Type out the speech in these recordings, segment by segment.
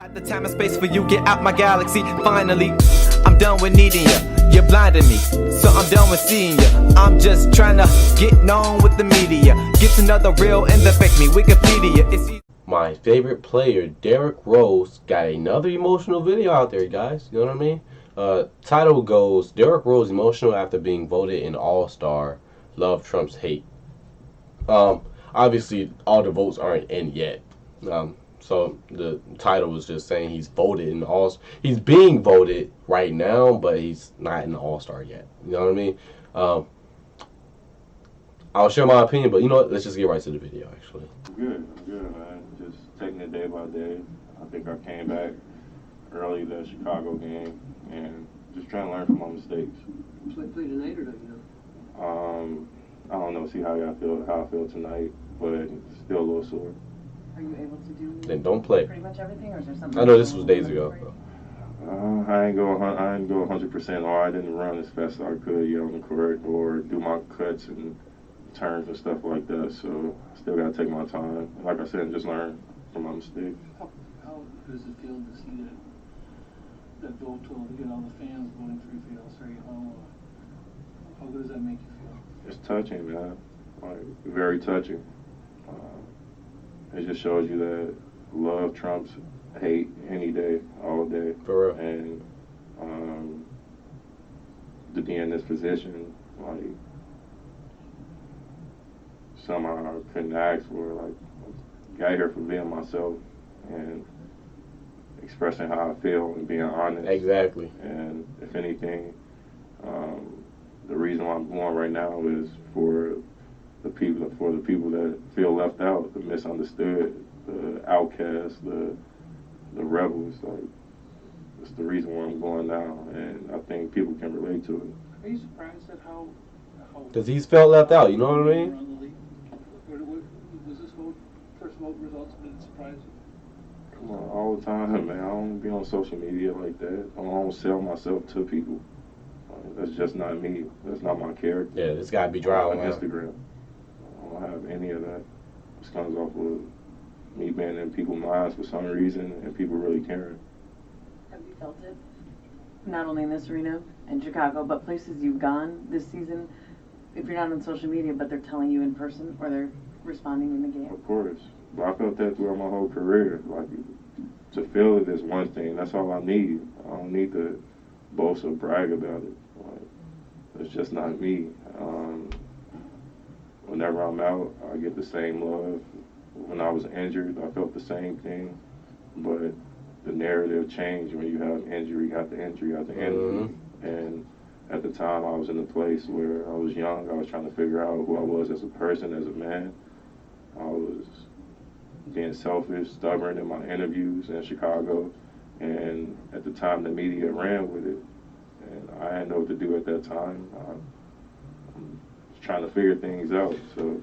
At the time and space for you, get out my galaxy. Finally, I'm done with needing you. You're blinding me, so I'm done with seeing you. I'm just trying to get known with the media. Get to know the real and the fake me. Wikipedia. My favorite player, Derrick Rose, got another emotional video out there, guys. You know what I mean? Title goes, Derrick Rose emotional after being voted an All-Star. Love Trump's hate. Obviously, all the votes aren't in yet. So the title was just saying he's voted in he's being voted right now, but he's not in the All-Star yet. You know what I mean? I'll share my opinion, but you know what? Let's just get right to the video, actually. I'm good, man. Just taking it day by day. I think I came back early that Chicago game and just trying to learn from my mistakes. Play tonight or don't you know? I don't know. See how I feel tonight, but still a little sore. Are you able to do Then don't play. pretty much everything, or is there something? I know this was days ago. I ain't go 100% hard. I didn't run as fast as I could on the court or do my cuts and turns and stuff like that. So I still gotta take my time. Like I said, just learn from my mistakes. How does it feel to see that vote to get all the fans voting for you for the All-Star game? How good does that make you feel? It's touching, man. Like, very touching. It just shows you that love trumps hate any day, all day. For real. And to be in this position, like, somehow I couldn't ask for. Like, got here for being myself and expressing how I feel and being honest. Exactly. And if anything, the reason why I'm going right now is for the people that feel left out, the misunderstood, the outcasts, the rebels. Like, it's the reason why I'm going now, and I think people can relate to it. Are you surprised at how? Because he's felt left out, you know what I mean? around the league? Was this first vote results been surprising? Come on, all the time, man. I don't be on social media like that. I don't sell myself to people. That's just not me. That's not my character. Yeah, it's got to be dry on on Instagram. I don't have any of that. This comes off of me being in people's minds for some reason and people really caring. Have you felt it? Not only in this arena, in Chicago, but places you've gone this season, if you're not on social media, but they're telling you in person or they're responding in the game. Of course. But I felt that throughout my whole career. Like, to feel it is one thing. That's all I need. I don't need to boast or brag about it. Like, it's just not me. Whenever I'm out, I get the same love. When I was injured, I felt the same thing. But the narrative changed when you have injury after injury after injury. And at the time, I was in a place where I was young. I was trying to figure out who I was as a person, as a man. I was being selfish, stubborn in my interviews in Chicago. And at the time, the media ran with it. And I didn't know what to do at that time. I was trying to figure things out. So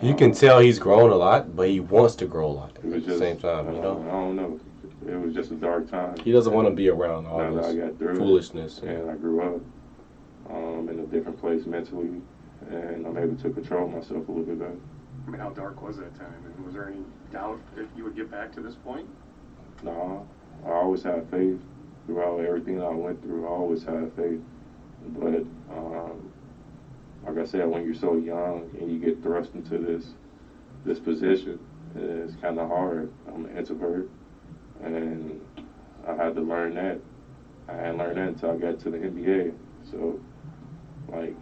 You can tell he's grown a lot, but he wants to grow a lot it was at the just, same time, you know? I don't know. It was just a dark time. He doesn't want to be around all Now that I this got through foolishness. it, and I grew up in a different place mentally, and I'm able to control myself a little bit better. I mean, how dark was that time? And was there any doubt that you would get back to this point? No, I always had faith throughout everything that I went through. I always had faith, but like I said, when you're so young and you get thrust into this position, it's kind of hard. I'm an introvert, and I had to learn that. I hadn't learned that until I got to the NBA. So, like,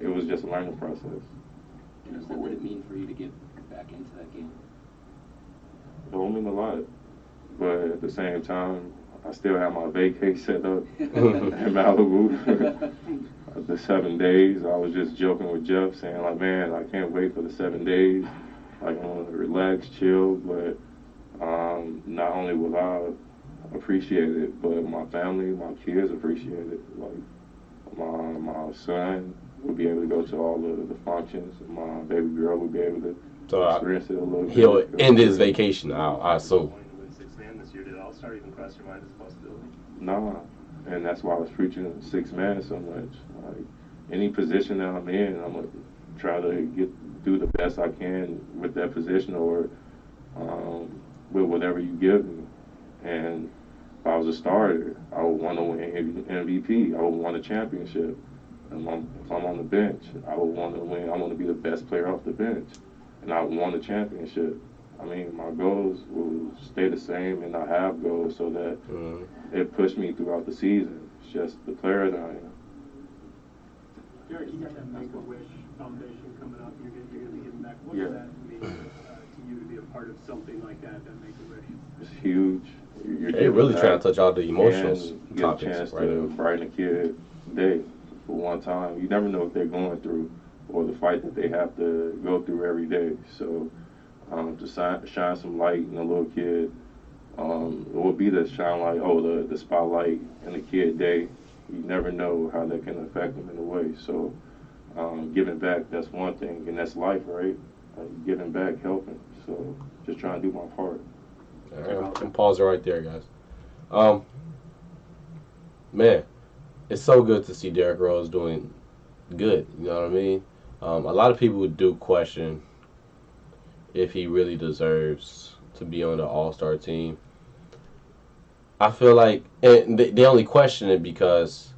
it was just a learning process. What would it mean for you to get back into that game? It don't mean a lot, but at the same time, I still have my vacay set up in Malibu. The 7 days, I was just joking with Jeff, saying like, man, I can't wait for the 7 days. Like, I'm gonna relax, chill, but not only will I appreciate it, but my family, my kids appreciate it. Like, my son will be able to go to all the functions. My baby girl will be able to experience it a little bit. He'll end his vacation, I assume. This year, did it all start even cross your mind as a possibility? Nah, and that's why I was preaching 6 man so much. Like, any position that I'm in, I'm gonna try to do the best I can with that position or with whatever you give me. And if I was a starter, I would want to win MVP. I would want a championship. And if I'm on the bench, I would want to win. I want to be the best player off the bench, and I would want a championship. I mean, my goals will stay the same, and I have goals so that it pushed me throughout the season. It's just the player that I am. Derrick, you got that Make-A-Wish Foundation coming up. You're going to be giving back. What Yeah. does that mean to you to be a part of something like that Make-A-Wish? It's huge. You're They really giving trying to back touch all the emotional and get topics a chance right to now. brighten a kid's day for one time. You never know what they're going through or the fight that they have to go through every day. So to shine some light in a little kid, it would be to shine light, the spotlight in a kid day. You never know how that can affect them in a way. So giving back, that's one thing, and that's life, right? Giving back, helping. So just trying to do my part. All right, I'm gonna pause it right there, guys. Man, it's so good to see Derrick Rose doing good. You know what I mean? A lot of people do question if he really deserves to be on the All-Star team. I feel like, and they only question it because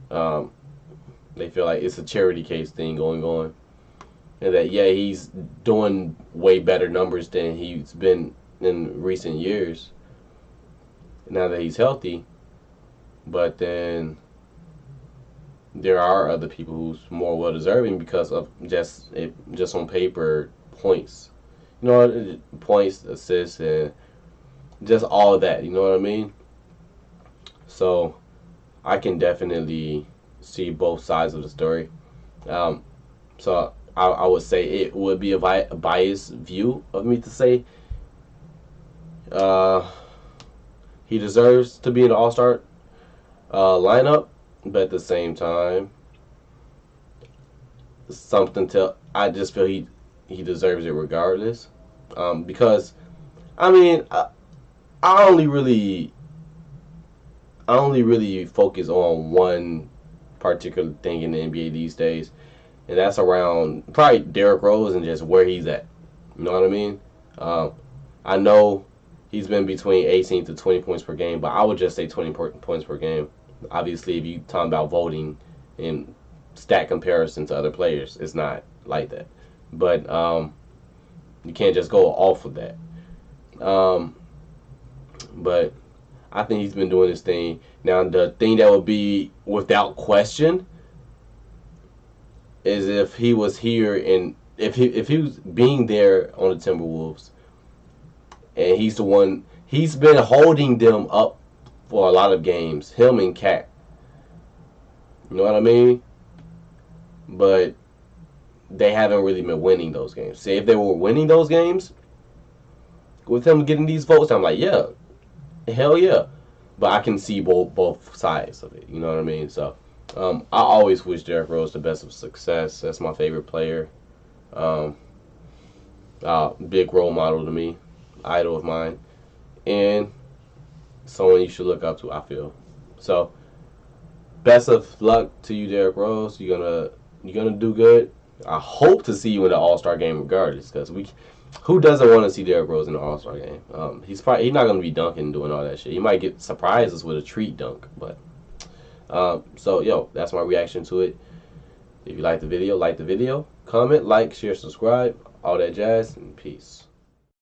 they feel like it's a charity case thing going on, and that he's doing way better numbers than he's been in recent years. Now that he's healthy, but then there are other people who's more well deserving because of just on paper points, points, assists, and just all of that. You know what I mean? So I can definitely see both sides of the story. So I would say it would be a biased view of me to say he deserves to be in the All-Star lineup, but at the same time, I just feel he deserves it regardless. Because I mean, I only really focus on one particular thing in the NBA these days, and that's around probably Derrick Rose and just where he's at. You know what I mean? I know he's been between 18 to 20 points per game, but I would just say 20 points per game. Obviously, if you're talking about voting in stat comparison to other players, it's not like that. But you can't just go off of that. But I think he's been doing this thing. Now, the thing that would be without question is if he was here and if he was being there on the Timberwolves, and he's the one, he's been holding them up for a lot of games, him and Cat. You know what I mean? But they haven't really been winning those games. See, if they were winning those games with him getting these votes, I'm like, yeah, hell yeah. But I can see both sides of it. You know what I mean? So I always wish Derrick Rose the best of success. That's my favorite player. Big role model to me, idol of mine, and someone you should look up to, I feel. So best of luck to you, Derrick Rose. You're gonna do good. I hope to see you in the All-Star game regardless, because who doesn't want to see Derrick Rose in the All-Star game? He's not going to be dunking and doing all that shit. He might get surprises with a treat dunk, but so that's my reaction to it. If you like the video, comment, like, share, subscribe, all that jazz, and peace.